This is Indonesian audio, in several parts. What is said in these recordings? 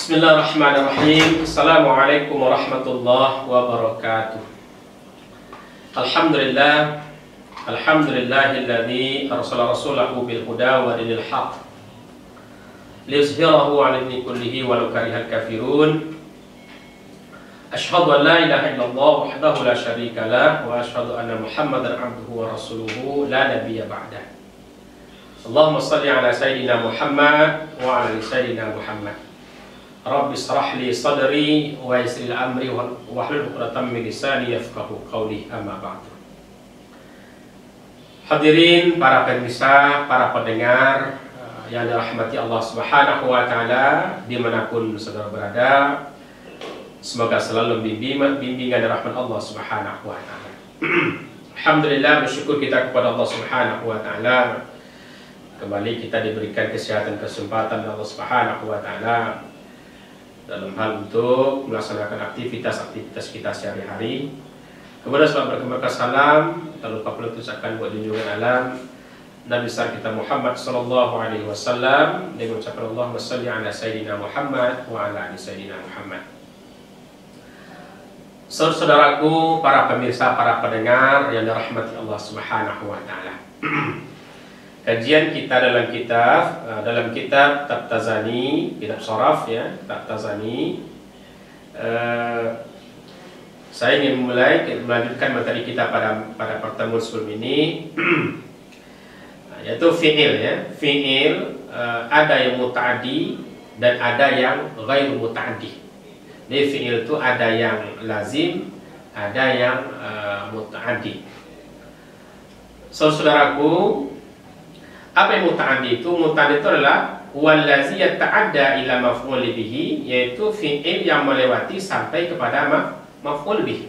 Bismillahirrahmanirrahim. Assalamualaikum warahmatullahi wabarakatuh. Alhamdulillah. Alhamdulillahilladzi arsala rasulahu bil huda wa dinil haq liyuzhirahu 'ala dini kullihi walau karihal kafirun. Asyhadu an la ilaha illallah wahdahu la syarika lah wa asyhadu anna Muhammadar abduhu wa rasuluhu la nabiyya ba'dah. Allahumma shalli ala sayyidina Muhammad wa ala ali sayyidina Muhammad. Rabbi shrah li sadri wa yassir li amri wahlul 'uqdatam min lisani yafqahu qawli, amma ba'du. Hadirin para pemirsa, para pendengar yang dirahmati Allah Subhanahu wa taala dimanapun saudara berada, semoga selalu bimbingan dan rahmat Allah Subhanahu wa taala. Alhamdulillah, bersyukur kita kepada Allah Subhanahu wa taala. Kembali kita diberikan kesehatan, kesempatan dari Allah Subhanahu wa taala dalam hal untuk melaksanakan aktivitas kita sehari-hari. Kemudian selamat berkembang salam, tak lupa pula ucapkan buat junjungan alam Nabi besar kita Muhammad sallallahu alaihi wasallam dengan ucapan Allahumma shalli ala sayyidina Muhammad wa ala ali sayyidina Muhammad. Saudaraku, para pemirsa, para pendengar yang dirahmati Allah Subhanahu wa taala. Kajian kita dalam kitab Tabtazani, kitab Sharaf ya, Tabtazani. Saya ingin melanjutkan materi kita pada pertemuan sebelum ini, yaitu fi'il ya. Fi'il ada yang muta'addi dan ada yang ghairu muta'addi. Jadi fi'il itu ada yang lazim, ada yang muta'addi. Saudaraku, apa yang muta'addi itu? Muta'addi itu adalah wallazi yata'adda ila maf'ul bihi, yaitu fi'il yang melewati sampai kepada maf'ul bih.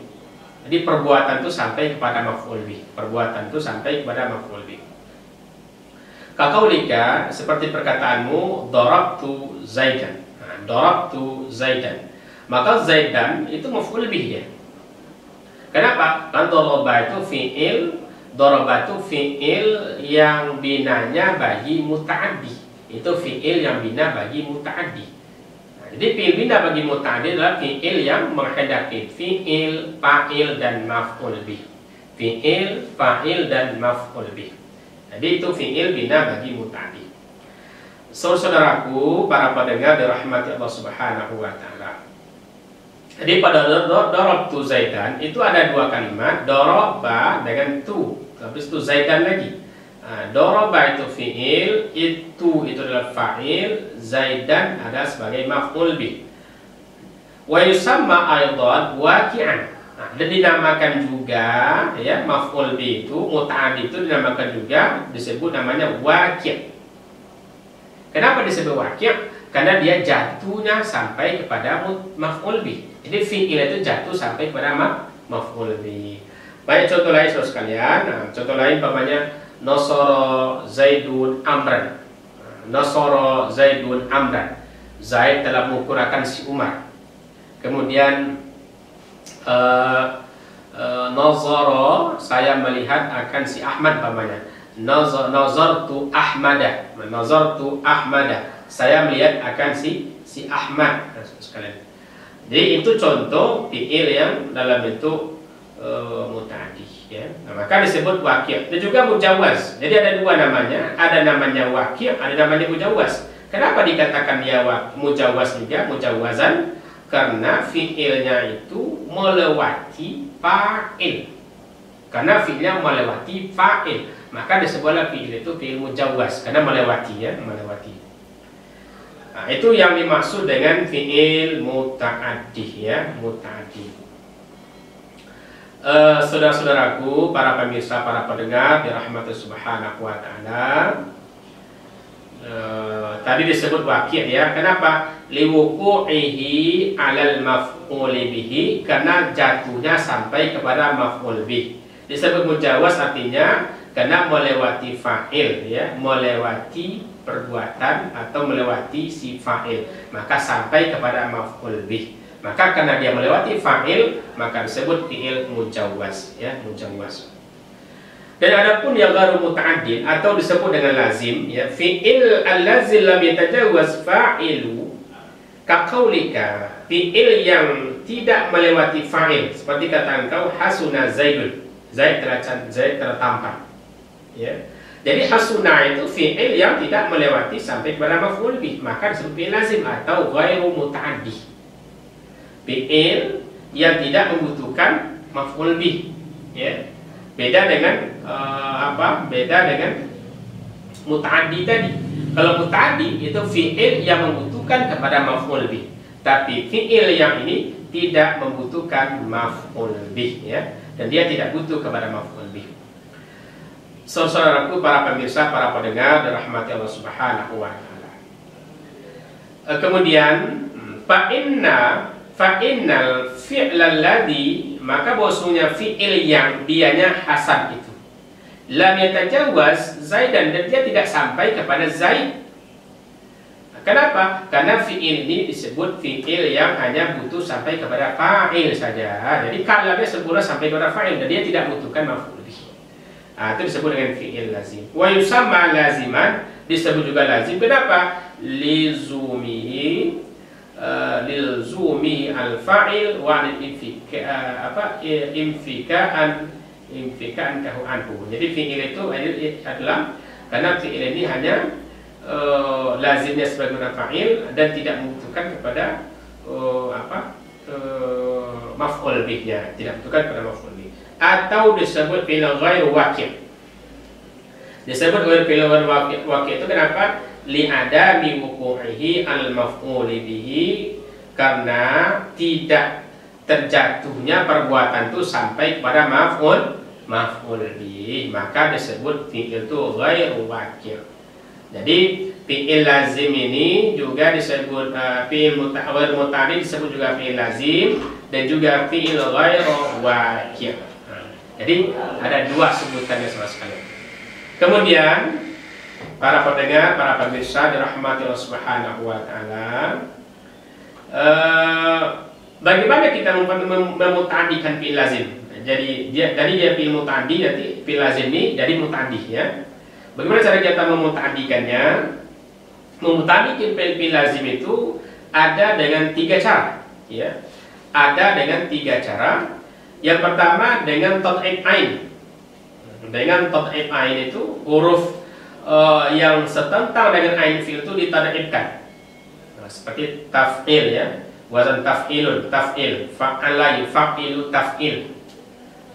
Jadi perbuatan itu sampai kepada maf'ul bih. Perbuatan itu sampai kepada maf'ul bih. Kaqaulika, seperti perkataanmu, darabtu Zaidan. Nah, darabtu Zaidan. Maka Zaidan itu maf'ul bih ya. Kenapa? Karena daraba itu fi'il. Darabatu fi'il yang binanya bagi muta'addi. Itu fi'il yang bina bagi muta'addi. Nah, jadi fi'il bina bagi muta'addi adalah fi'il yang menghadapi fi'il, fa'il dan maf'ul bih. Fi'il, fa'il dan maf'ul bih. Jadi itu fi'il bina bagi muta'addi. Saudaraku, para pendengar dirahmati Allah Subhanahu wa taala. Jadi pada darabtu Zaidan itu ada dua kalimat, daraba dengan tu. Habis itu Zaidan lagi. Daraba itu fi'il, itu adalah fa'il, Zaidan ada sebagai maf'ul bih. Wa yusamma aidan waqi'an. Dan dinamakan juga ya, maf'ul bih itu muta'addi itu dinamakan juga, disebut namanya waqi'. Kenapa disebut waqi'? Karena dia jatuhnya sampai kepada maf'ul bih. Jadi fi'il itu jatuh sampai kepada maf'ul bih. Banyak contoh lain saudara sekalian. Contoh lain umpamanya nasara Zaidun Amran. Nasara Zaidun Amran. Zaid telah mengukurakan si Umar. Kemudian nazara, saya melihat akan si Ahmad umpamanya. Nazartu Ahmadah. Nazartu Ahmadah. Saya melihat akan si Ahmad sekalian. Jadi itu contoh fi'il yang dalam bentuk muta'addi ya. Nah, maka disebut waqi'. Dan juga mujawaz. Jadi ada dua namanya, ada namanya waqi', ada namanya mujawaz. Kenapa dikatakan dia mujawaz juga, mujawazan? Karena fi'ilnya itu melewati fa'il. Karena fi'ilnya melewati fa'il, maka disebutlah fi'il itu fi'il mujawaz karena melewati ya, melewati. Nah, itu yang dimaksud dengan fi'il muta'addi ya, muta'addi. Saudara-saudaraku, para pemirsa, para pendengar dirahmati Subhanahu wa taala. Tadi disebut waqi' ya. Kenapa? Liwuqu'ihi 'alal maf'uli bihi, karena jatuhnya sampai kepada maf'ul bih. Disebut mujawaz artinya karena melewati fa'il ya, melewati perbuatan atau melewati si fa'il, maka sampai kepada maf'ul bih. Maka karena dia melewati fa'il, maka disebut fi'il mujawaz ya, mujawaz. Dan adapun yang ghairu muta'addin atau disebut dengan lazim ya, fi'il al-lazim lam yatajawaz fa'ilu Kaqaulika, fi'il yang tidak melewati fa'il, seperti kata engkau hasuna zaidun, Zaid telah tampan. Ya. Jadi hasuna itu fi'il yang tidak melewati sampai kepada maf'ul bih, maka disebut fi'il lazim atau ghairu muta'addi. Fi'il yang tidak membutuhkan maf'ul bih. Ya. Beda dengan Beda dengan muta'addi tadi. Kalau muta'addi itu fi'il yang membutuhkan kepada maf'ul bih. Tapi fi'il yang ini tidak membutuhkan maf'ul bih, ya. Dan dia tidak butuh kepada maf'ul bih. Saudaraku, para pemirsa, para pendengar dirahmati Allah Subhanahu wa taala. Kemudian fa'innal fi'lal ladzi, maka bahwasanya fi'il yang dianya hasan itu lam yatajawaz Zaidan, dan dia tidak sampai kepada Zaid. Kenapa? Karena fi'il ini disebut fi'il yang hanya butuh sampai kepada fa'il saja. Jadi kalau dia sempurna sampai kepada fa'il dan dia tidak butuhkan maf'ul bih. Itu disebut dengan fi'il lazim. Wa yusamma laziman, disebut juga lazim. Kenapa? Lizumihi al-fa'il wa infika'an kahu anhu. Jadi fi'il itu adalah karena fi'il ini hanya lazimnya sebagai fa'il dan tidak membutuhkan kepada maf'ul bihnya, tidak membutuhkan kepada maf'ul bih. Atau disebut fi'il ghairu waqi'. Disebut fi'il ghairu waqi' itu kenapa? Li'adami wuqu'ihi al-maf'ul bihi, karena tidak terjatuhnya perbuatan itu sampai kepada maf'ul bih, maka disebut fi'il itu ghairu waqi'. Jadi fi'il lazim ini juga disebut fi'il muta'addi, disebut juga fi'il lazim dan juga fi'il ghairu waqi'. Jadi ada dua sebutannya sama sekali. Kemudian para pendengar, para pemirsa dirahmati Allah Subhanahu wa taala, bagaimana kita memuta'addikan fi'il lazim? Jadi dia fi'il muta'addi, nanti fi'il lazim ini jadi muta'addi, ya. Bagaimana cara kita memuta'addikannya? Memuta'addikan fi'il lazim itu ada dengan tiga cara, ya. Ada dengan tiga cara. Yang pertama dengan tad'if ain. Dengan tad'if ain itu huruf yang setentang dengan ain fi'il itu ditad'ifkan. Nah, seperti taf'il, ya. Wazan taf'ilun, taf'il, fa'ala yuf'ilu taf'il.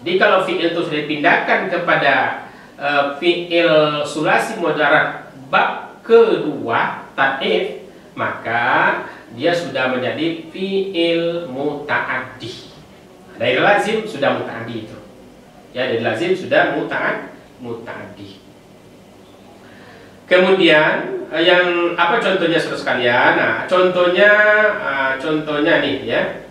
Jadi kalau fi'il itu sudah dipindahkan kepada fi'il sulasi mujarrad bab kedua tad'if, maka dia sudah menjadi fi'il muta'addi. Dari lazim sudah muta'addi itu. Ya, dari lazim sudah muta'addi. Kemudian yang apa contohnya saudara sekalian? Nah, contohnya nih, ya.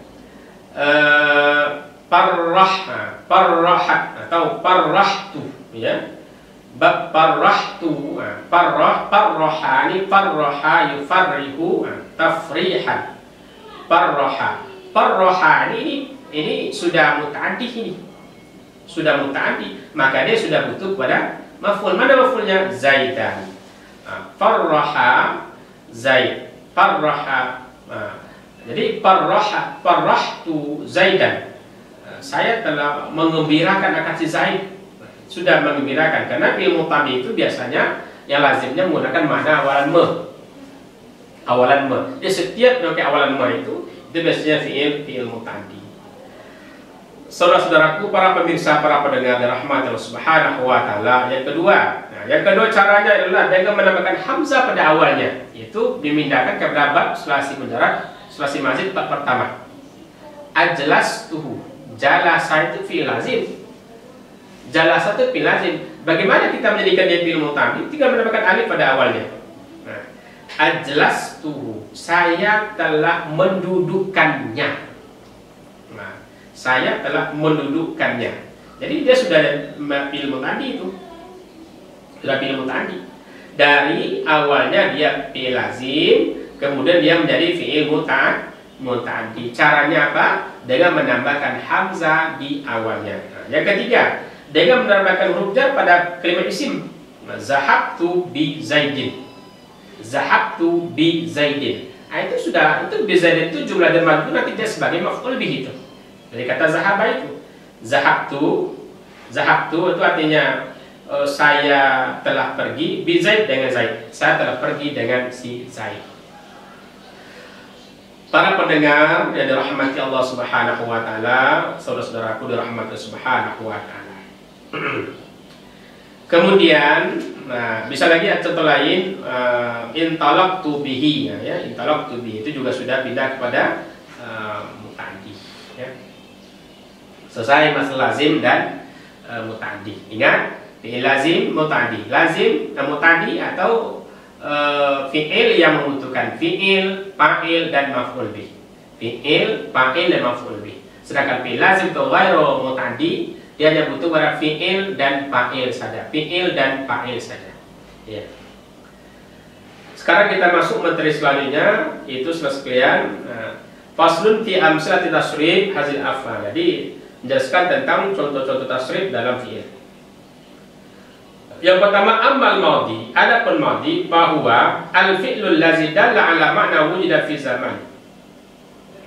Parrahat atau parrahtu, ya. Bab parrahtu, parraha yufarrihu tafrihan. Parraha ini sudah muta'addi, ini sudah muta'addi, maka dia sudah butuh pada maf'ul. Mana maf'ulnya? Zaidan. Farraha Zaid, farraha. Jadi parrahtu Zaidan, saya telah mengembirakan akan si Zaid. Sudah mengembirakan, karena fi'il muta'addi itu biasanya yang lazimnya menggunakan makna awalan me. Jadi setiap pakai awalan me itu biasanya fi'il muta'addi. Saudara-saudaraku, para pemirsa, para pendengar dirahmati Allah Subhanahu wa taala. Yang kedua caranya adalah dengan menambahkan hamzah pada awalnya, yaitu dimindahkan kepada bab sulasi mujarrad, sulasi mazid bab pertama. Ajlastuhu, jalasa itu fi'il lazim. Jalasa itu fi'il lazim. Bagaimana kita menjadikan dia fi'il muta'addi? Tinggal menambahkan alif pada awalnya. Nah, ajlastuhu, saya telah mendudukkannya. Nah, saya telah mendudukkannya. Jadi dia sudah fi'il muta'addi itu. Sudah fi'il muta'addi. Dari awalnya dia fi'il lazim, kemudian dia menjadi fi'il muta'addi. Caranya apa? Dengan menambahkan hamzah di awalnya. Nah, yang ketiga, dengan menambahkan huruf jar pada kalimat isim. Zahabtu bi Zaidin. Zahabtu bi Zaidin. itu sudah, itu bizaid itu jumlah dan madhu nanti dia sebagai maf'ul bih itu. Dari kata zahaba itu. Zahabtu itu artinya saya telah pergi bi Zaid dengan Zaid. Saya telah pergi dengan si Zaid. Para pendengar yang dirahmati Allah Subhanahu wa taala, saudara-saudaraku dirahmati Subhanahu wa taala. Kemudian, nah, bisa lagi contoh lain, intalaqtu bihi, ya, intalaqtu bihi itu juga sudah pindah kepada muta'addi, ya. Selesai masalah lazim dan muta'addi. Ingat, fi'il lazim, muta'addi. Lazim, muta'addi atau fi'il yang membutuhkan fi'il, fa'il dan maf'ul bih. Fi'il, fa'il dan maf'ul bih. Sedangkan fi'il lazim atau ghairu muta'addi, dia hanya butuh pada fi'il dan fa'il saja. Fi'il dan fa'il saja. Ya. Sekarang kita masuk materi selanjutnya, yaitu sekalian faslun fi amsalati tasrif hazil af'al. Jadi menjelaskan tentang contoh-contoh tasrif dalam fi'il. Yang pertama, amal maudi. Adapun maudi bahwa al-fi'lul lazi dalla ala ma'na wujida fi zaman.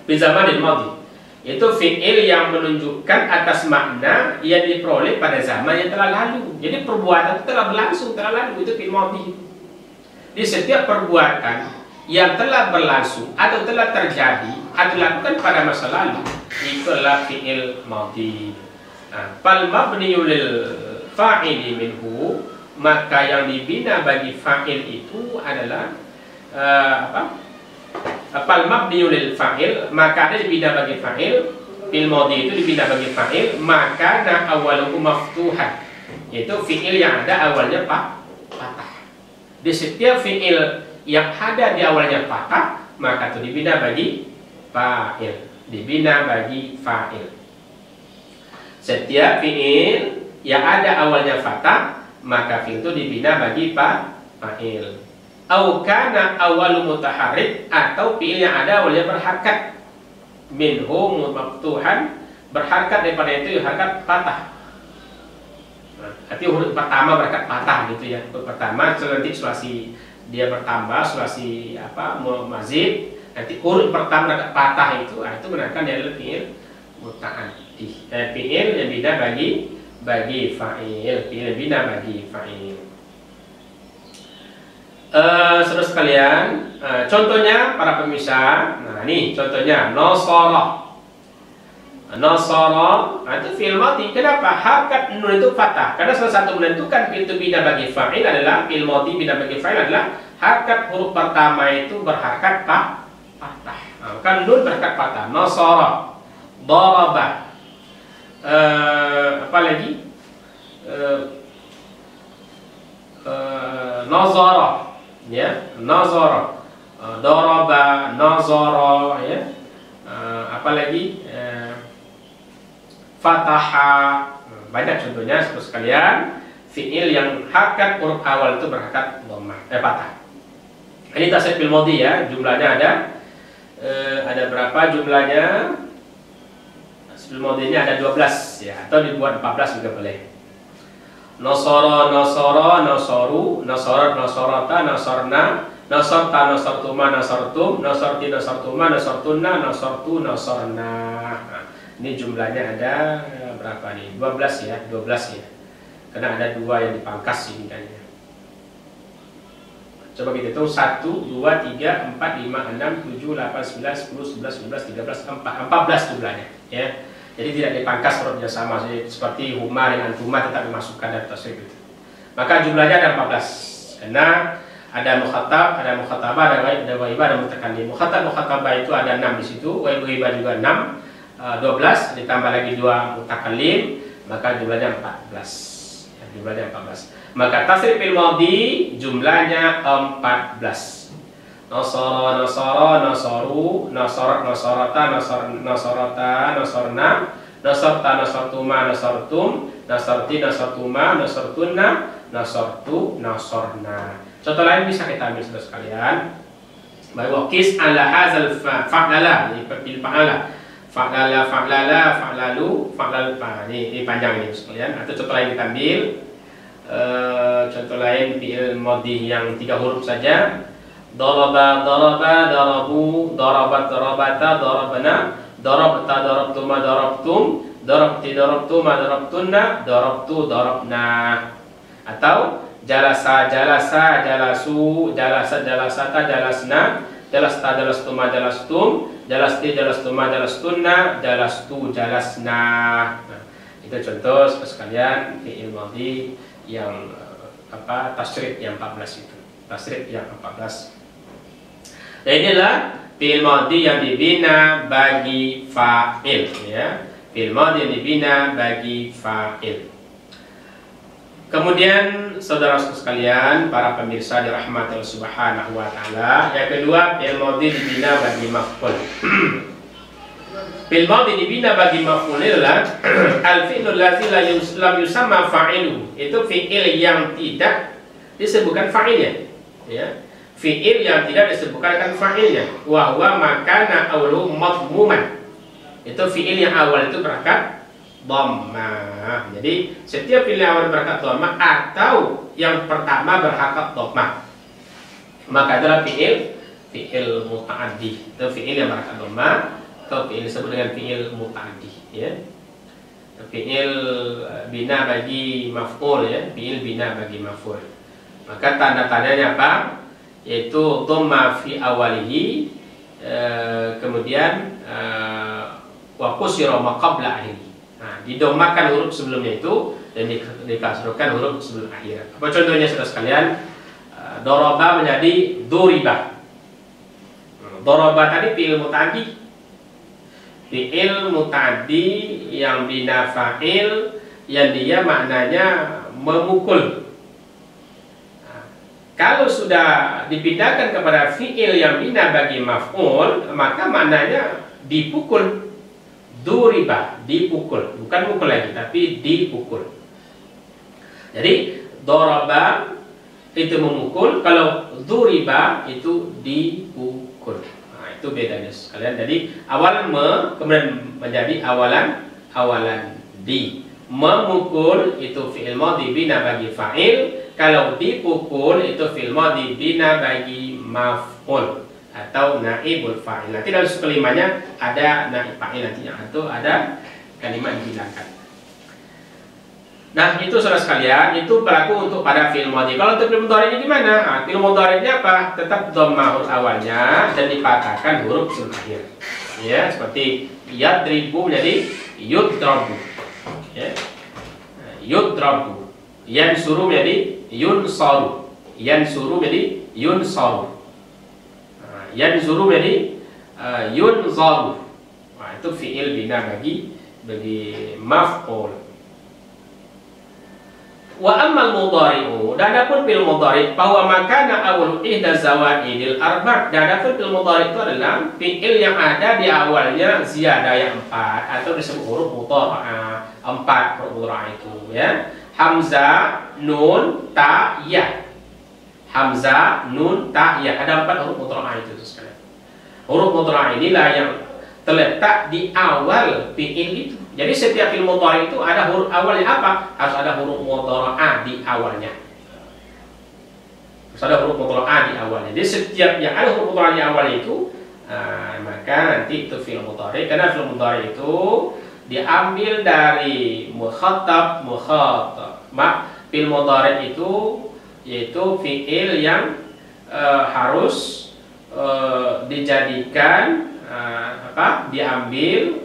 Fi zamanil maudi. Itu fi'il yang menunjukkan atas makna yang diperoleh pada zaman yang telah lalu. Jadi perbuatan itu telah berlangsung, telah lalu, itu fi'il maudi. Di setiap perbuatan yang telah berlangsung atau telah terjadi atau dilakukan pada masa lalu, itu adalah fi'il maudi. Fal mabniyu lil fa'ili minhu, maka yang dibina bagi fa'il itu adalah fal mabniyu lil fa'il, maka ada dibina bagi fa'il. Fi'il maudi itu dibina bagi fa'il, maka na awaluhu maftuhan, yaitu fi'il yang ada awalnya patah. Di setiap fi'il yang ada di awalnya patah, maka itu dibina bagi fa'il, dibina bagi fa'il. Setiap fi'il yang ada awalnya fathah, maka fi'il itu dibina bagi fa'il. Au kana awalu mutaharrik, atau fi'il yang ada awalnya berharakat. Minhu maftuhan, berharakat daripada itu harakat patah. Artinya huruf pertama berharakat patah gitu ya. Huruf pertama nanti sulasi dia bertambah, sulasi mazid. Nanti huruf pertama berharakat patah itu menandakan dia adalah fi'il muta'addi. Fi'il yang bina bagi fa'il, fi'il yang bina bagi fa'il. Saudara sekalian, contohnya para pemirsa. Nah, ini contohnya nasara. Nasara itu fi'il madhi. Kenapa? Harakat nun itu fathah. Karena salah satu menentukan fi'il itu bina bagi fa'il adalah fi'il madhi bina bagi fa'il adalah harakat huruf pertama itu berharakat fathah. Kan nun berharakat fathah. Nasara, daraba. Apa lagi? Nazara, ya, nazara, daraba, nazara, ya. Apalagi fataha. Banyak contohnya saudara sekalian, fi'il yang harakat huruf awal itu berharakat dhammah, fathah. Ini tasrif fil madhi ya, jumlahnya ada berapa jumlahnya? Fil madhinya ada 12 ya, atau dibuat 14 juga boleh. Nasara, nasara, nasaru, nasarat, nasarata, nasarna, nasarta, nasartuma, nasartum, nasarti, nasartuma, nasartunna, nasartu, nasarna. Ini jumlahnya ada berapa nih? 12 ya, 12 ya. Karena ada 2 yang dipangkas ini kan ya. Coba kita hitung 1, 2, 3, 4, 5, 6, 7, 8, 9, 10, 11, 12, 13, 14 jumlahnya ya. Jadi tidak dipangkas hurufnya sama, seperti huma dengan tuma tetap dimasukkan dalam tasrif itu. Maka jumlahnya ada 14. Karena ada mukhatab, ada mukhatabah, ada ghaib, ada ghaibah, ada mutakallim. Mukhatabah itu ada 6 di situ, ghaibah juga 6, 12 ditambah lagi 2 mutakallim, maka jumlahnya 14. Ya, jumlahnya 14. Maka tasrif fil madhi jumlahnya 14. Nasara, nasara, nasaru, nasarat, nasarata, nasarata, nasarna, nasarta, nasartuma, nasartum, nasarti, nasartuma, nasartunna, nasartu, nasarna. Contoh lain bisa kita ambil saudara sekalian. Bahwa qis ala hazal fa'lala, bil fa'ala. Fa'lala, fa'lala, fa'lalu, fa'lal fa. Ini panjang ini sekalian. Atau contoh lain kita ambil. Contoh lain fi'il madhi yang 3 huruf saja. daraba, daraba, darabu, darabat, darabata, darabna, darabta, darabtuma, darabtum, darabti, darabtuma, darabtunna, darabtu, darabna. Atau jalasa, jalasa, jalasu, jalasa, jalasata, jalasna, jalasta, jalastuma, jalastum, jalasti, jalastuma, jalastunna, jalastu, jalasna. Nah, itu contoh sekalian fi'il madhi yang tasrif yang 14 itu. Tasrif yang 14. Dan inilah fi'il madhi yang dibina bagi fa'il, ya. Fi'il madhi yang dibina bagi fa'il. Kemudian saudara-saudara sekalian, para pemirsa dirahmati Allah Subhanahu wa taala, yang kedua fi'il madhi dibina bagi maf'ul. Fi'il madhi dibina bagi maf'ul adalah al-fi'lul ladzi lam yusamma fa'iluhu. Itu fi'il yang tidak disebutkan fa'ilnya, ya. Fi'il yang tidak disebutkan fa'ilnya. Wa huwa makana awwalu madmuman. Itu fi'il yang awal itu berangkat dhammah. Jadi setiap fi'il yang awal berangkat dhammah atau yang pertama berangkat dhammah, maka adalah fi'il muta'addi. Itu fi'il yang berangkat dhammah atau fi'il disebut dengan fi'il muta'addi, ya. Fi'il bina bagi maf'ul, ya. Fi'il bina bagi maf'ul. Maka tanda-tandanya apa? Yaitu dhamma fi awalihi, kemudian wa qusira ma qabla akhiri. Nah, didommakan huruf sebelumnya itu dan dikasrahkan huruf sebelum akhir. Apa contohnya saudara sekalian? Daraba menjadi duriba. Daraba tadi fi'il muta'addi. Fi'il muta'addi yang bina fa'il yang dia maknanya memukul. Kalau sudah dipindahkan kepada fi'il yang bina bagi maf'ul, maka maknanya dipukul. Duriba, dipukul, bukan mukul lagi, tapi dipukul. Jadi doraba itu memukul, kalau duriba itu dipukul. Nah, itu bedanya sekalian. Jadi awal kemudian menjadi awalan di. Memukul itu fi'il madhi bina bagi fa'il. Kalau dipukul itu fi'il madhi bina bagi maf'ul atau naibul fa'il. Nanti dalam kelimanya ada naib fa'il nantinya, atau ada kalimat dihilangkan. Nah, itu saudara sekalian, itu berlaku untuk pada fi'il madhi. Kalau untuk fi'il mudhari'nya gimana? Nah, fi'il mudhari'nya apa? Tetap dhammah huruf awalnya dan dipatahkan huruf sebelum akhir. Ya, seperti yadribu menjadi yudrabu. Ya. Yudrabu. Yansuru menjadi yunsaru. Yansuru menjadi yunsaru. Yanzuru menjadi yunzaru. Nah, itu fi'il bina bagi maf'ul. Wa ammal mudhari'u, dan adapun fi'il mudhari' bahwa makana awal ihda zawaidil arba'. Dan adapun fi'il mudhari' itu adalah fi'il yang ada di awalnya ziyadah yang 4 atau disebut huruf mudhara'ah. 4 huruf mudhara'ah itu, ya. Hamzah, nun, ta, ya. Hamzah, nun, ta, ya. Ada 4 huruf mudhara'ah itu sekalian. Huruf mudhara'ah inilah yang terletak di awal fi'il itu. Jadi setiap fi'il mudhari' itu ada huruf awalnya apa? Harus ada huruf mudhara'ah di awalnya. Harus ada huruf mudhara'ah di awalnya. Jadi setiap yang ada huruf mudhara'ah di awal itu, maka nanti itu fi'il mudhari'. Karena fi'il mudhari' itu diambil dari mukhatab. Fi'il mudhari' itu yaitu fi'il yang harus dijadikan diambil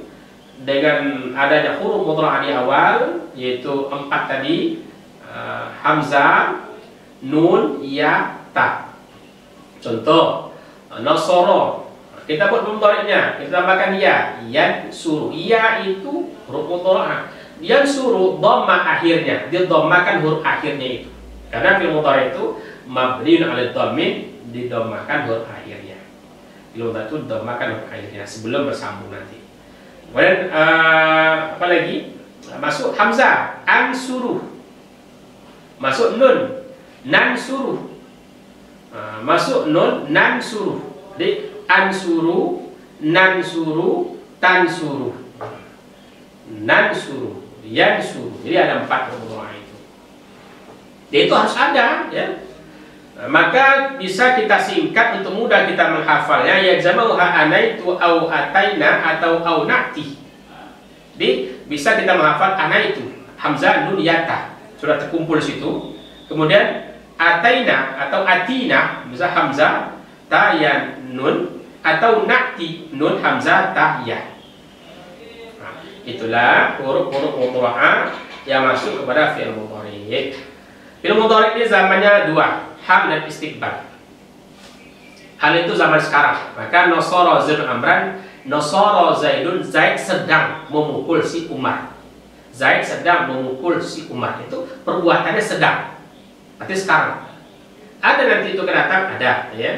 dengan adanya huruf mudhara'ah di awal, yaitu 4 tadi, hamzah, nun, ya, ta. Contoh nasara, kita buat mudhari'nya, kita tambahkan ya, yansuru. Ya itu huruf mudhara'ah. Yansuru dhammah akhirnya, dia dhammakan huruf akhirnya itu. Karena fi'il mudhari' itu mabniun 'ala dhammin, didhammakan huruf akhirnya. Fi'il mudhari' itu dhammakan huruf akhirnya sebelum bersambung nanti. Kemudian apa lagi? Masuk hamzah, ansuru. Masuk nun, nansuru. Masuk nun, nansuru. Jadi ansuru, nansuru, tansuru. Nansuru, yansuru. Jadi ada 4 huruf itu. Dia itu harus ada, ya. Maka bisa kita singkat untuk mudah kita menghafalnya, ya jamauha anaitu au ataina atau au na'ti. Jadi bisa kita menghafal anaitu, hamzah nun yata sudah terkumpul situ. Kemudian ataina atau atina, bisa hamzah ta ya nun, atau na'ti nun hamzah ta ya. Nah, itulah huruf-huruf mudhari'ah yang masuk kepada fi'il mudhari'. Fi'il mudhari' ini zamannya dua, hal dan istiqbal. Hal itu zaman sekarang. Maka nasara zaidun amran, nasara zaidun, Zaid sedang memukul si Umar. Zaid sedang memukul si Umar. Itu perbuatannya sedang. Berarti sekarang. Ada nanti itu akan datang, ada ya.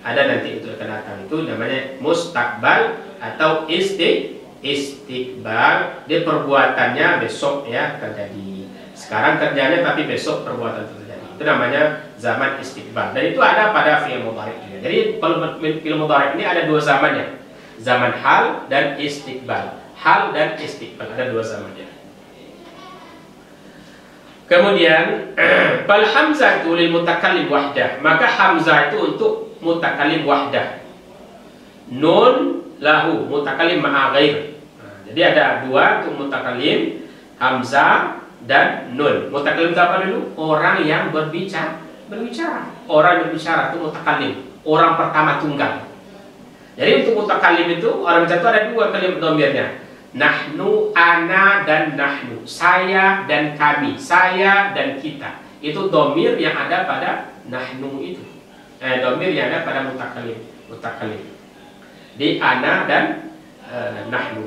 Ada nanti itu akan datang. Itu namanya mustaqbal atau istiqbal. Dia perbuatannya besok ya terjadi. Sekarang kerjanya tapi besok perbuatan itu terjadi. Itu namanya zaman istiqbal. Dan itu ada pada fi'il mudhari' juga. Jadi fi'il mudhari' ini ada dua zamannya. Zaman hal dan istiqbal. Hal dan istiqbal ada dua zamannya. Kemudian fal hamzatu lil mutakallim wahdah. Maka hamzah itu untuk mutakallim wahdah. Nun lahu mutakallim ma'a ghair. Jadi ada dua untuk mutakallim, hamzah dan nun. Mutakallim itu apa dulu? Orang yang berbicara. Orang yang berbicara itu mutakallim. Orang pertama tunggal. Jadi untuk mutakallim itu orang bicara itu ada dua kalimat dhamirnya. Nahnu, ana dan nahnu. Saya dan kami. Saya dan kita. Itu dhamir yang ada pada nahnu itu. Dhamir yang ada pada mutakallim. Di ana dan nahnu.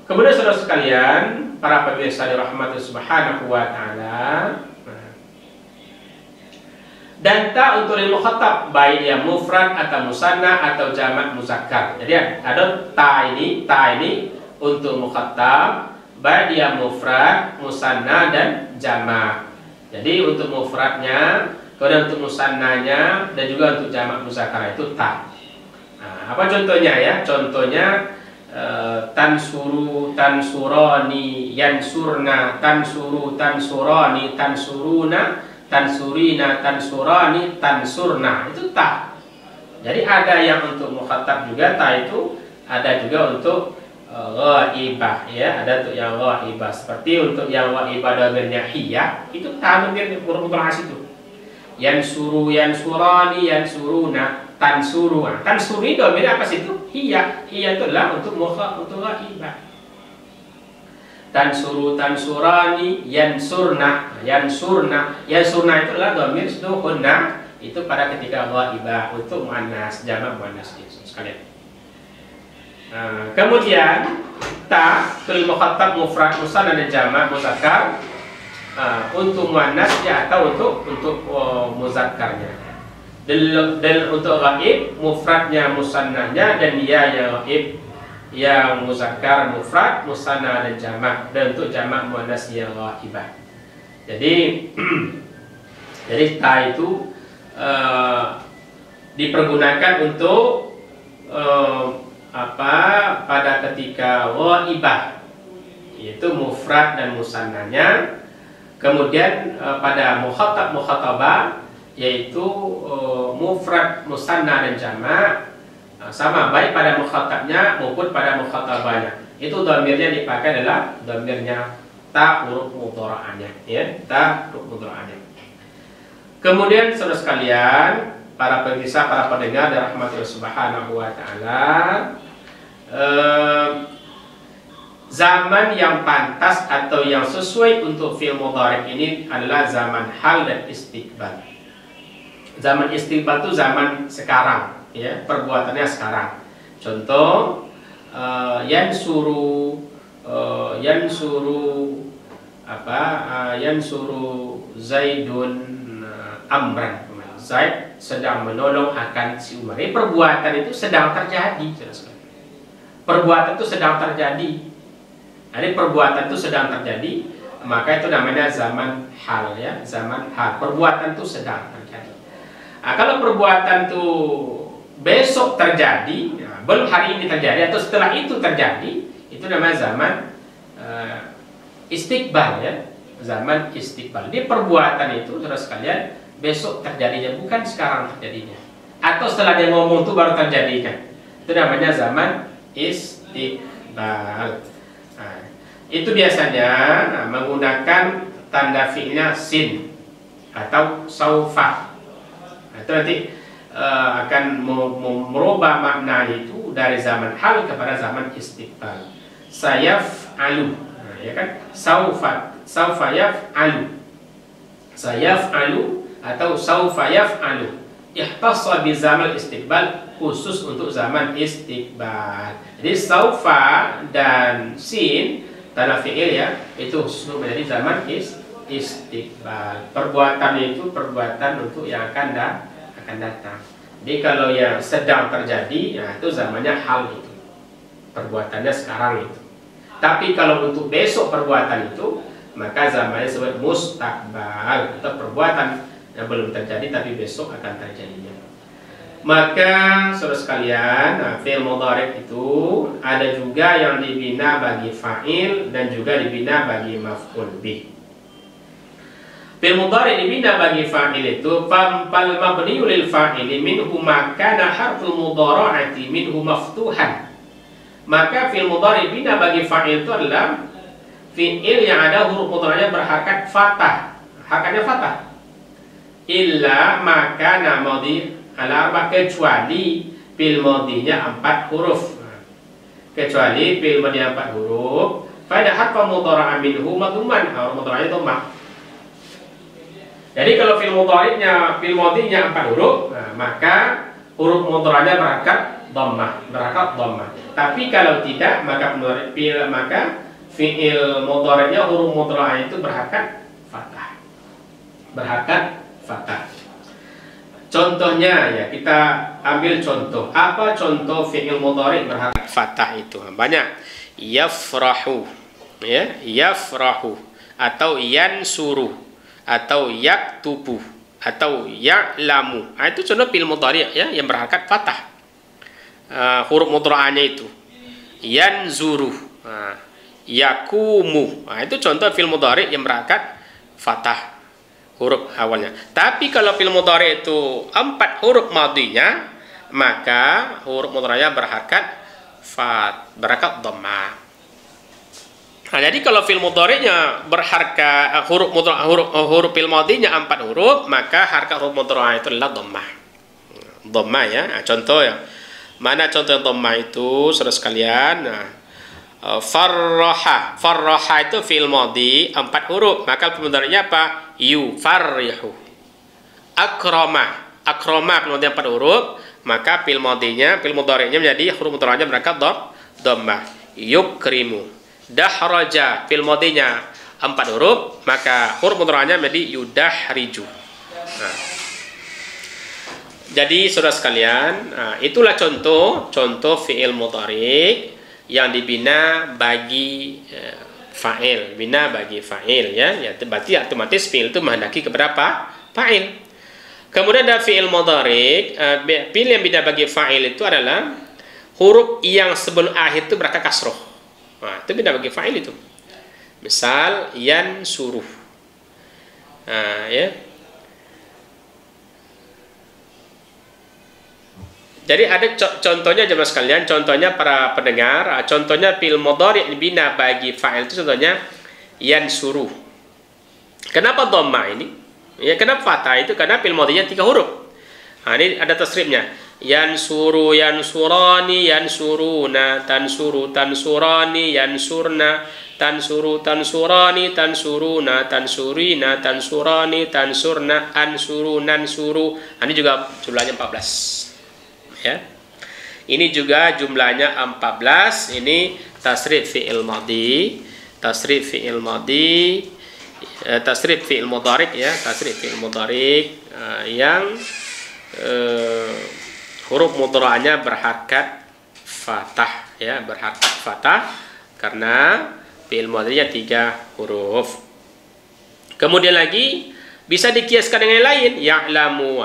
Kemudian saudara sekalian, para pemirsa dirahmati subhanahu wa ta'ala, dan ta untuk lil mukhatab, baik dia mufrad atau musanna atau jamak muzakkar. Jadi ada ta ini untuk mukhatab, baik dia mufrad, musanna dan jamak. Jadi untuk mufradnya, kemudian untuk musannanya dan juga untuk jamak muzakkar itu ta. Nah, apa contohnya ya? Contohnya tansuru, tansurani, yansurna, tansuru, tansurani, tansuruna, tansurina, tansurani, tansurna. Itu ta. Jadi ada yang untuk mukhatab juga ta itu, ada juga untuk ghaibah ya, ada untuk yang ghaibah. Seperti untuk yang ghaibah dhamirnya hiya, itu ta dhamir huruf mudhari' itu. Yansuru, yansurani, yansuruna, tansuru. Tansuri dhamir apa sih itu? Hiya. Hiya itu adalah untuk ghaibah. Tansuru, tansurani, yansurna, yansurna. Yansurna itu adalah dhamir suhunna, itu pada ketika ghaibah untuk muannas, jamak muannas sekalian. Kemudian ta fil mukhatab mufrad musanna dan jamak muzakkar untuk muannasnya atau untuk muzakkarnya. Dan untuk ghaib mufradnya musannahnya dan dia yang ghaib yang muzakkar mufrad musanna dan jamak, dan untuk jamak muannas yang ghaibah. Jadi ta itu dipergunakan untuk pada ketika ghaibah, yaitu mufrad dan musannanya. Kemudian pada mukhatabah yaitu mufrad, musanna dan jamak sama, baik pada mukhatabnya maupun pada mukhatabahnya. Itu dhamirnya dipakai adalah dhamirnya ta huruf mudhari'ahnya ya, ta huruf mudhari'ahnya. Kemudian saudara sekalian, para pemirsa, para pendengar dari rahmatillah subhanahu wa ta'ala, zaman yang pantas atau yang sesuai untuk fi'il mudhari' ini adalah zaman hal dan istiqbal. Zaman istiqbal itu zaman sekarang ya, perbuatannya sekarang. Contoh yansuru Zaidun amran. Zaid sedang menolong akan si Umar. Ini perbuatan itu sedang terjadi. Perbuatan itu sedang terjadi. Jadi perbuatan itu sedang terjadi, maka itu namanya zaman hal ya, zaman hal. Perbuatan itu sedang terjadi. Nah, kalau perbuatan itu besok terjadi, ya, belum hari ini terjadi atau setelah itu terjadi, itu namanya zaman istiqbal ya, zaman istiqbal. Di perbuatan itu saudara sekalian besok terjadinya, bukan sekarang terjadinya. Atau setelah dia ngomong itu baru terjadi kan. Itu namanya zaman istiqbal. Nah, itu biasanya menggunakan tanda fi'ilnya sin atau saufa. Nah, itu nanti akan merubah makna itu dari zaman hal kepada zaman istiqbal. Sayaf'alu, nah, ya kan? Saufa yaf'alu. Sayaf'alu atau saufa yaf'alu. Ihtassa bi zaman istiqbal, khusus untuk zaman istiqbal. Jadi saufa dan sin tanda fi'il ya, itu khusus menjadi zaman istiqbal. Perbuatannya itu perbuatan untuk yang akan datang. Jadi kalau yang sedang terjadi, ya itu zamannya hal itu. Perbuatannya sekarang itu. Tapi kalau untuk besok perbuatan itu, maka zamannya disebut mustaqbal, atau perbuatan yang belum terjadi tapi besok akan terjadinya. Maka saudara sekalian, fi'il mudhari itu ada juga yang dibina bagi fa'il dan juga dibina bagi maf'ul bih. Fi'il mudhari dibina bagi fa'il itu fal mabniyu lil fa'ili minhu ma kana harful mudhara'ati minhu maftuhan. Maka fi'il mudhari bina bagi fa'il itu adalah fi'il yang ada huruf mudhari'nya berharakat fathah. Harakannya fathah. Illa maka madhi ala arba, kecuali fi'il madhinya 4 huruf. Kecuali fi'il madhinya 4 huruf, fa harfa mudhari'an minhu madhuman, huruf mudhari'nya dhammah. Jadi kalau fi'il madhinya 4 huruf, nah, maka huruf mudhari'nya berharakat dhammah, Tapi kalau tidak, maka fi'il mudhari'nya huruf mudhari'nya itu berharakat fathah. Contohnya ya, kita ambil contoh. Apa contoh fi'il mudhari' berharakat fathah itu? Banyak. Yafrahu, ya, yafrahu, atau yansuru, atau yaktubu, atau ya'lamu. Nah, itu contoh fi'il mudhari' ya yang berharakat fathah. Huruf mudhari'nya itu yanzuru, yakumu. Nah, itu contoh fi'il mudhari' yang berharakat fathah huruf awalnya. Tapi kalau fi'il mudhari' itu 4 huruf madhinya, maka huruf mudhari'nya berharakat dhammah. Nah, jadi kalau fi'il mudhari'nya berharakat huruf fi'il madhinya 4 huruf, maka harakat huruf mudhari'nya itu adalah dhammah ya. Nah, contoh ya. Mana contoh dhammah itu, saudara sekalian? Nah, farraha itu fi'il madhi 4 huruf, maka fi'il mudhari'nya apa? Yufarrihu. Akrama fi'il madhi 4 huruf, maka fi'il mudhari'nya menjadi huruf mudhari'nya berangkat dhammah. Yukrimu. Dahraja fi'il madhinya 4 huruf, maka huruf mudhari'nya menjadi yudahriju. Nah, jadi saudara sekalian, itulah contoh fi'il mudhari' yang dibina bagi fa'il, ya. Berarti otomatis fi'il itu menghendaki kepada fa'il. Kemudian ada fi'il mudhari', fi'il yang bina bagi fa'il itu adalah huruf yang sebelum akhir itu berangkat kasroh. Nah, itu bina bagi fa'il itu. Misal yansuruh. Nah, ya. Jadi ada contohnya jemaah sekalian, contohnya para pendengar, contohnya fi'il mudhari' dibina bagi fa'il itu contohnya yansuru. Kenapa dhammah ini? Ya, kenapa fathah itu? Karena fi'il mudhari'nya 3 huruf. Nah, ini ada tasrifnya. Yansuru, yansurani, yansuruna, tansuru, tansurani, yansurna, tansuru, tansurani, tansuruna, tansurina, tansurani, tansurna, ansuru, nansuru. Nah, ini juga jumlahnya 14. Ya. Ini juga jumlahnya 14. Ini tasrif fi'il madhi, tasrif fi'il mudhari' ya, tasrif fi'il mudhari' yang huruf mudhari'nya berharakat fathah ya, berharakat fathah karena fi'il mudhari'nya 3 huruf. Kemudian lagi bisa dikiaskan dengan yang lain, ya'lamu,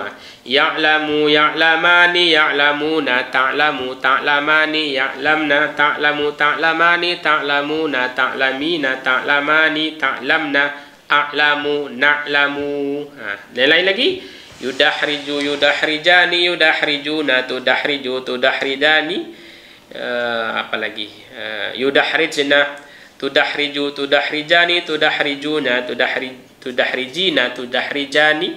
ya'lamani, ya'lamuna, ta'lamu, ta'lamani, ya'lamna, ta'lamu, ta'lamani, ta'lamuna, ta'lamina, ta'lamani, ta'lamna, a'lamu, na'lamu. Lain lagi yudahriju, yudahrijani, yudahrijuna, tudahriju, tudahridani. Apa lagi? Yudahrijna, tudahriju, tudahrijani, tudahrijuna, tudahrijina, tudahrijani,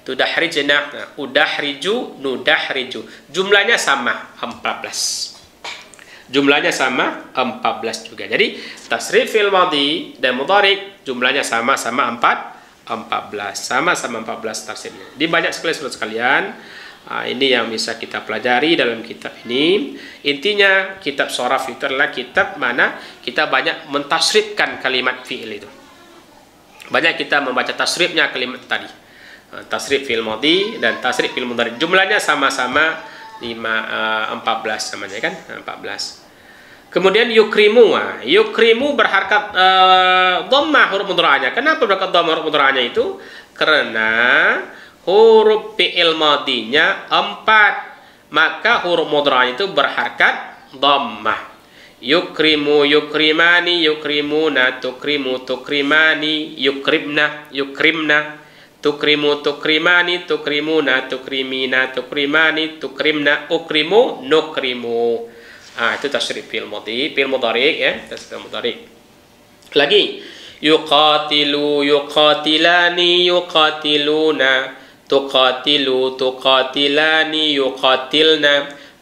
tudahrijna, udahriju, nudahriju. Jumlahnya sama 14. Jumlahnya sama 14 juga. Jadi tasrif fi'il madhi dan mudhari jumlahnya sama-sama 14. Sama-sama 14 tasrifnya. Di banyak sekali saudara sekalian. Ini yang bisa kita pelajari dalam kitab ini. Intinya kitab Shoraf itu adalah kitab mana kita banyak mentasrifkan kalimat fi'il itu. Banyak kita membaca tasrifnya kalimat tadi. Tasrif fi'il madhi dan tasrif fi'il mudhari. Jumlahnya sama-sama 14 namanya kan? 14. Kemudian yukrimu. Yukrimu berharkat dhammah huruf mudhara'nya. Kenapa berharkat dhammah huruf mudhara'nya itu? Karena huruf fi'il madhinya 4. Maka huruf mudhara'nya itu berharkat dhammah. Yukrimu, yukrimani, yukrimuna, tukrimu, tukrimani, yukribna, yukrimna, tukrimu, tukrimani, tukrimuna, tukrimina, tukrimani, tukrimna, ukrimu, nukrimu. Itu tasrif fi'il madhi, fi'il mudhari ya, tasrif fi'il mudhari. Lagi yuqatilu, yuqatilani, yuqatiluna, tuqatilu, tuqatilani, yuqatilna,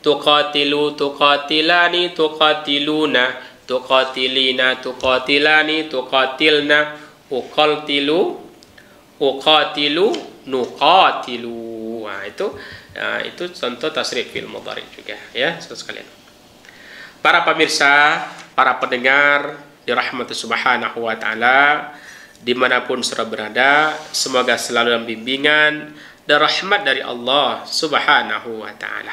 tuqatilu, tuqatilani, tuqatiluna, tuqatilina, tuqatilani, tuqatilna, uqatilu, uqatilu, nuqatilu. Itu contoh tasrif fi'il mudhari juga ya, saudara sekalian. Para pemirsa, para pendengar dirahmati subhanahu wa ta'ala, dimanapun saudara berada, semoga selalu dalam bimbingan dan rahmat dari Allah subhanahu wa ta'ala.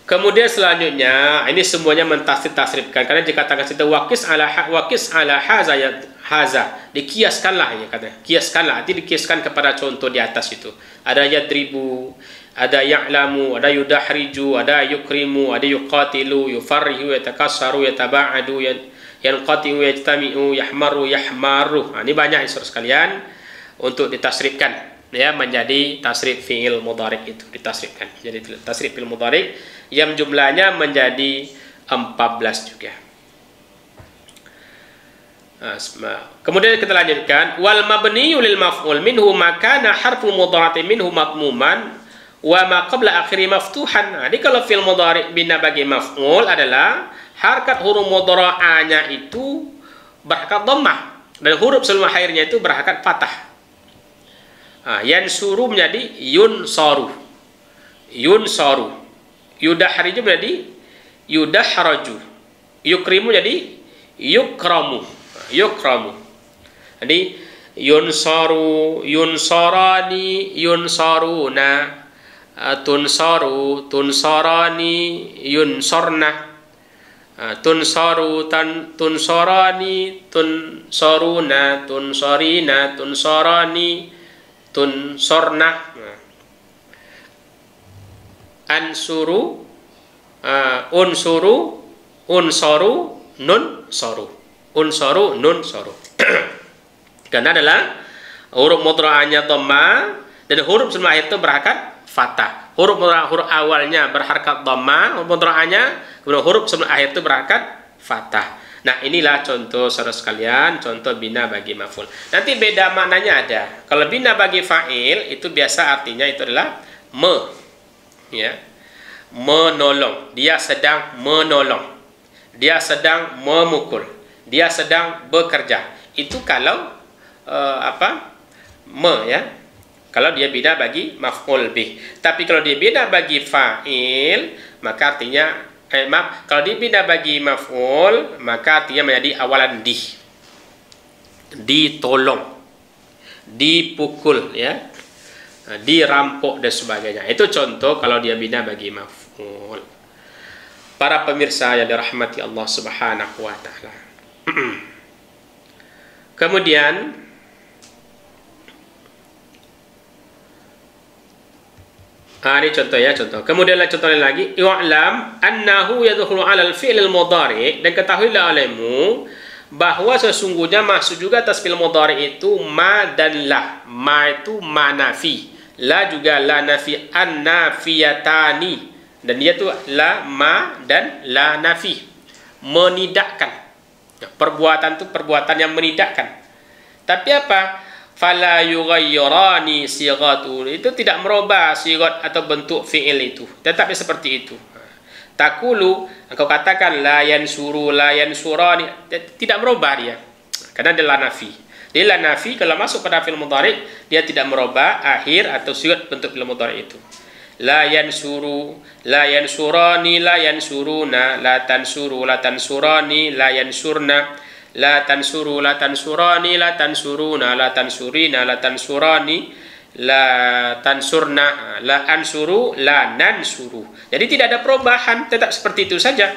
Kemudian selanjutnya, ini semuanya mentasrifkan, karena dikatakan situ wakis ala haza, dikiaskanlah ya katanya, kiaskanlah, arti dikiaskan kepada contoh di atas itu. Ada yadribu, ada ya'lamu, ada yudahriju, ada yukrimu, ada yuqatilu, yufarrihu, yatakassaru, yataba'adu, yanqati'u, yajtami'u, yahmaru, yahmaru. Ini banyak saudara sekalian untuk ditasrifkan ya menjadi tasrif fi'il mudhari itu ditasrifkan. Jadi tasrif fi'il mudhari yang jumlahnya menjadi 14 juga. Kemudian kita lanjutkan wal mabniyu lil maf'ul minhu makana harful mudhari minhu madmuman wa ma qabla akhiri maftuhan. Jadi kalau fi'il mudhari bina bagi maf'ul adalah harkat huruf mudhara'anya itu berharkat dhammah dan huruf sebelum akhirnya itu berharkat fathah. Yansuru menjadi yunsaru, yunsaru, yudahriju menjadi yudahraju, yukrimu jadi yukramu, yukramu. Jadi yunsaru, yunsarani, yunsaruna, tunsaru, tunsarani, yunsorna, tunsaru, tunsarani, tunsaruna, tunsarina, tunsarani, tunsorna, ansuru, unsuru, unsoru, nunsoru, unsoru, nunsoru. Karena adalah huruf mudhara'nya dhammah dan huruf sebelum akhir itu berharkat fathah. Huruf awalnya berharkat dhammah, huruf mudhara'nya, kemudian huruf sebelum akhir itu berharkat fathah. Nah, inilah contoh saudara sekalian, contoh bina bagi maf'ul. Nanti beda maknanya ada. Kalau bina bagi fa'il itu biasa artinya itu adalah ya. Menolong. Dia sedang menolong. Dia sedang memukul. Dia sedang bekerja. Itu kalau ya. Kalau dia bina bagi maf'ul bih. Tapi kalau dia bina bagi fa'il, maka artinya kalau dibina bagi maf'ul, maka artinya menjadi awalan di. Ditolong, dipukul, ya, dirampok dan sebagainya. Itu contoh kalau dia bina bagi maf'ul. Para pemirsa yang dirahmati Allah Subhanahu wa ta'ala. Kemudian ini contoh ya, contoh. Kemudian contohnya lagi, i'lam annahu yadkhulu 'ala al-fi'l al-mudhari, dan ketahuilah olehmu bahwa sesungguhnya masuk juga atas fi'il mudhari itu ma dan la. Ma itu ma nafi, la juga la nafi, an-nafiyatani, dan dia tuh la ma dan la nafi, menidakkan. Perbuatan itu perbuatan yang menidakkan. Tapi apa? Fala yughayyirani sighatu, itu tidak merubah sighat atau bentuk fi'il itu, tetap seperti itu. Takulu, engkau katakan la yansuru, la yansurani, tidak merubah dia, karena dia la nafi. Dia la nafi, kalau masuk pada fi'il mudhari dia tidak merubah akhir atau sighat bentuk fi'il mudhari itu. La yansuru, la yansurani, la yansuruna, la tansuru, la tansurani, la yansurna, la tansuru, la tansurani, la tansuruna, la tansurina, la tansurani, la tansurna, la ansuru, la nansuru. Jadi tidak ada perubahan, tetap seperti itu saja.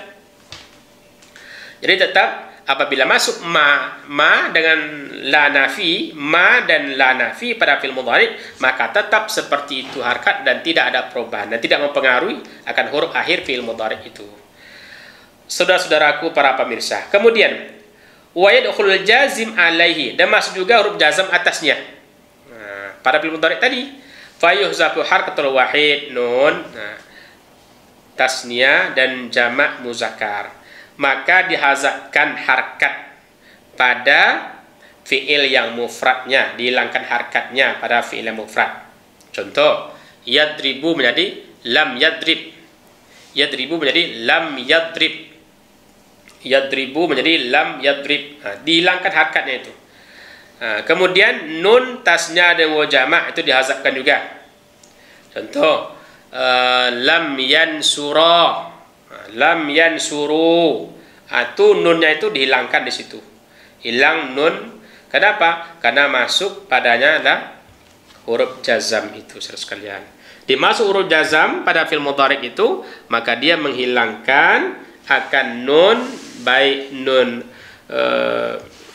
Jadi tetap apabila masuk ma dengan la nafi, ma dan la nafi pada fi'il mudhari, maka tetap seperti itu harkat dan tidak ada perubahan dan tidak mempengaruhi akan huruf akhir fi'il mudhari itu. Saudara-saudaraku para pemirsa. Kemudian wa yadkhulul jazim alaihi, dan masuk juga huruf jazam atasnya. Nah, pada fi'il mudhari tadi fa yuhzafu harkatul wahid nun, tasniyah dan jamak muzakkar, maka dihazafkan harkat pada fi'il yang mufradnya, dihilangkan harkatnya pada fi'il yang mufrad. Contoh, yadribu menjadi lam yadrib, yadribu menjadi lam yadrib, yadribu menjadi lam yadrib. Nah, dihilangkan harkatnya itu. Nah, kemudian nun tasnya dan waw jamak itu dihazafkan juga. Contoh, lam yansura, lam yansuru, itu nunnya itu dihilangkan di situ, hilang nun. Kenapa? Karena masuk padanya adalah huruf jazam itu, saudara sekalian. Dimasuk huruf jazam pada fi'il mudhari itu, maka dia menghilangkan akan nun, baik nun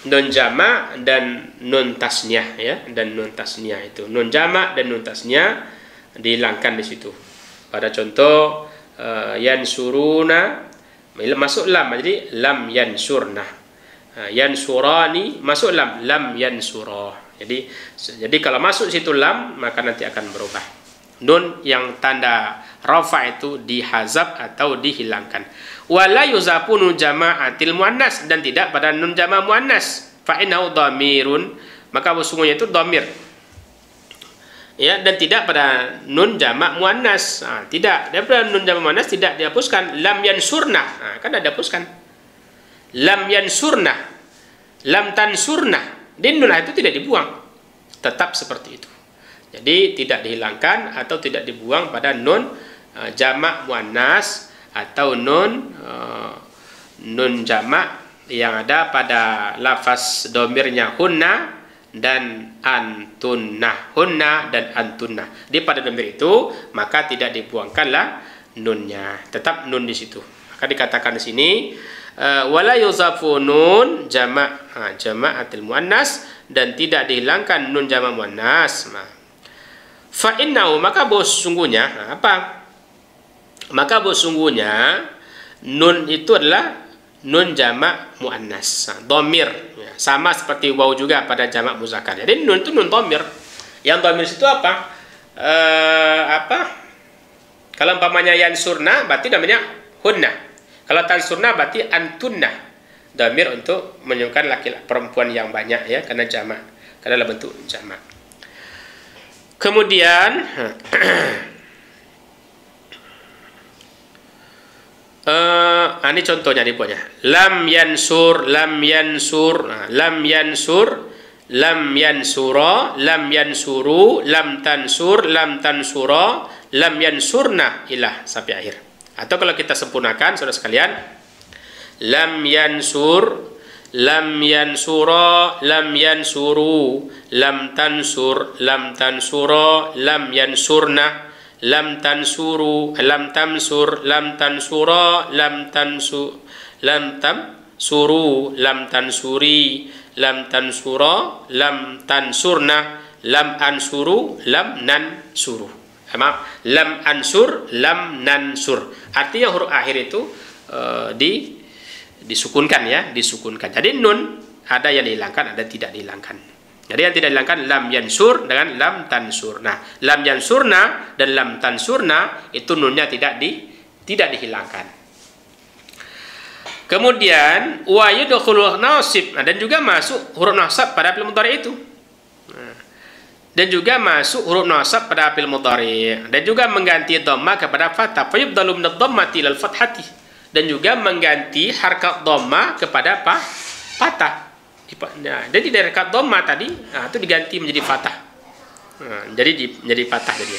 nun jamak dan nun tasniah, ya, dan nun tasniah itu, nun jamak dan nun tasniah dihilangkan di situ. Pada contoh yansuruna masuk lam, jadi lam yansurna. Yansurani masuk lam yansura. Jadi kalau masuk situ lam, maka nanti akan berubah. Nun yang tanda rafa itu dihazab atau dihilangkan. Wala yuzafu nun jama'atil muannas, dan tidak pada nun jama' muannas. Fa innahu dhamirun, maka sesungguhnya itu dhamir. Ya, dan tidak pada nun jamak muannas. Tidak, daripada nun jamak muannas tidak dihapuskan. Lam yansurna, kan ada hapuskan. Lam yansurna, lam tansurna, din nun itu tidak dibuang, tetap seperti itu. Jadi tidak dihilangkan atau tidak dibuang pada nun jamak muannas atau nun jamak yang ada pada lafaz domirnya hunna dan antunna, hunna dan antunna. Di pada domir itu maka tidak dibuangkanlah nunnya, tetap nun di situ. Maka dikatakan di sini wala yuzafu nun jamak, jama'atil muannas, dan tidak dihilangkan nun jamak muannas. Fa innahu, maka sungguhnya apa? Maka sungguhnya nun itu adalah nun jamak muannas, dhamir, ya, sama seperti waw juga pada jamak muzakkar. Jadi nun itu nun dhamir. Yang dhamir itu apa? Kalau umpamanya yansurna berarti namanya hunna. Kalau tansurna berarti antunna. Dhamir untuk menunjukkan laki-laki perempuan yang banyak, ya, karena jamak, karena dalam bentuk jamak. Kemudian ini contohnya di bawahnya. Lam yansur, lam yansur, lam yansur, lam yansura, lam yansuru, lam tansur, lam tansura, lam yansurna, ilah sampai akhir. Atau kalau kita sempurnakan, saudara sekalian, lam yansur, lam yansura, lam yansuru, lam tansur, lam tansura, lam yansurna, lam tansuru, lam tamsur, lam tansura, lam tamsuru, lam tansuri, lam tansura, lam tansurna, lam ansuru, lam nansuru. Lam ansur, lam nansur. Artinya huruf akhir itu disukunkan ya, disukunkan. Jadi nun ada yang dihilangkan, ada tidak dihilangkan. Jadi yang tidak dihilangkan lam yansur dengan lam tansur. Nah, lam yansurna dan lam tansurna itu nunnya tidak dihilangkan. Kemudian wa yudkhulu nasib, dan juga masuk huruf nasab pada fi'il mudhari itu. Dan juga masuk huruf nasab pada fi'il mudhari, dan juga mengganti dhamma kepada fathah. Fa yubdalu min ad-dhammati ila al-fathati, dan juga mengganti harkat dhamma kepada fathah. Nah, jadi dari harkat dhamma tadi itu diganti menjadi fathah. Nah, jadi menjadi fathah jadi.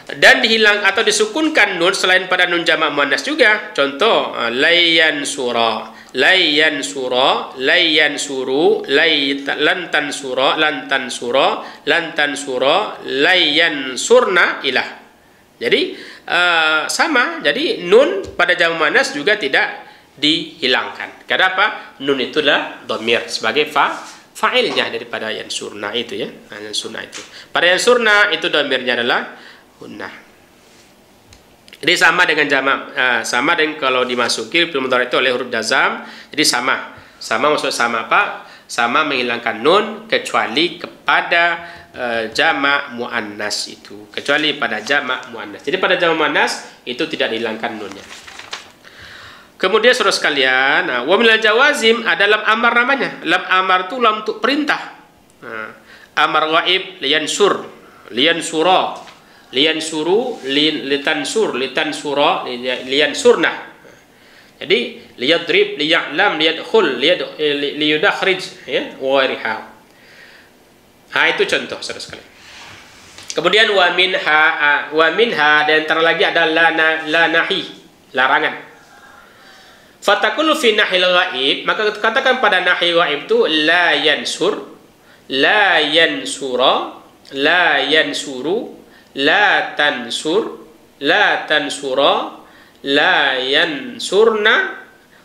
Dan dihilang atau disukunkan nun selain pada nun jamak muannas juga. Contoh layyan sura, layyan sura, layyan suru, lantan sura, lantan sura, lantan sura, layyan surna ilah. Jadi sama, jadi nun pada jamak muannas juga tidak dihilangkan. Kenapa? Nun itulah dhamir sebagai fa'ilnya daripada yansurna itu ya. Yansurna itu. Pada yansurna itu dhamirnya adalah hunnah. Jadi sama dengan jamak, sama dengan kalau dimasuki fi'il mudhari itu oleh huruf jazam. Jadi sama maksud sama apa? Sama menghilangkan nun kecuali kepada jamak muannas itu. Kecuali pada jamak muannas. Jadi pada jamak muannas itu tidak dihilangkan nunnya. Kemudian saudara sekalian, wa minal jawazim adalah amar namanya. Lam amar itu lam untuk perintah. Amar ghaib liyansur, liyansura, liyansuru, litansur, litansura, liyansurna. Jadi liyadrib, liya'lam, liyadkhul, liyudakhrij ya, wa ghairiha. Itu contoh saudara sekalian. Kemudian wa minha dan antara lagi ada la nahi, larangan. Fatakulu fi nahil ghaib, maka katakan pada nahi ghaib itu la yansur, la yansura, la yansuru, la tansur, la tansura, la yansurna.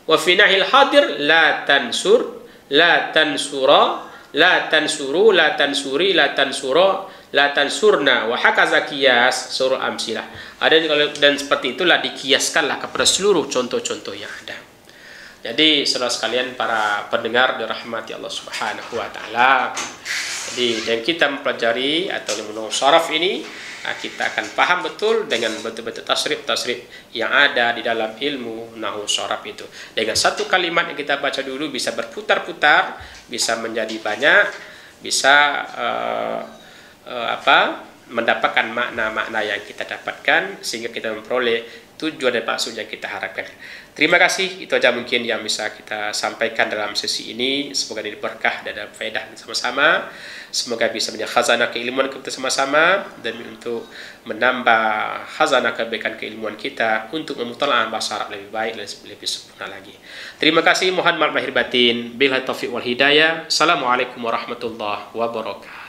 Wa fi nahil hadir la tansur, la tansura, la tansuru, la tansuri, la tansura, la tansurna. Wa hakaza qiyas surah amsilah. Dan seperti itulah dikiaskanlah kepada seluruh contoh-contoh yang ada. Jadi saudara sekalian para pendengar dirahmati Allah Subhanahu wa taala. Jadi dengan kita mempelajari atau ilmu syaraf ini, kita akan paham betul dengan betul-betul tasrif yang ada di dalam ilmu nahwu syaraf itu. Dengan satu kalimat yang kita baca dulu bisa berputar-putar, bisa menjadi banyak, bisa mendapatkan makna-makna yang kita dapatkan sehingga kita memperoleh tujuan dan maksud yang kita harapkan. Terima kasih, itu aja mungkin yang bisa kita sampaikan dalam sesi ini. Semoga ini berkah dan ada faedah bersama-sama. Semoga bisa menjadi khazanah keilmuan kita sama-sama dan untuk menambah khazanah kebaikan keilmuan kita untuk memutalaah bahasa Arab lebih baik dan lebih sempurna lagi. Terima kasih, mohon maaf lahir batin. Billahi taufiq wal hidayah. Assalamualaikum warahmatullahi wabarakatuh.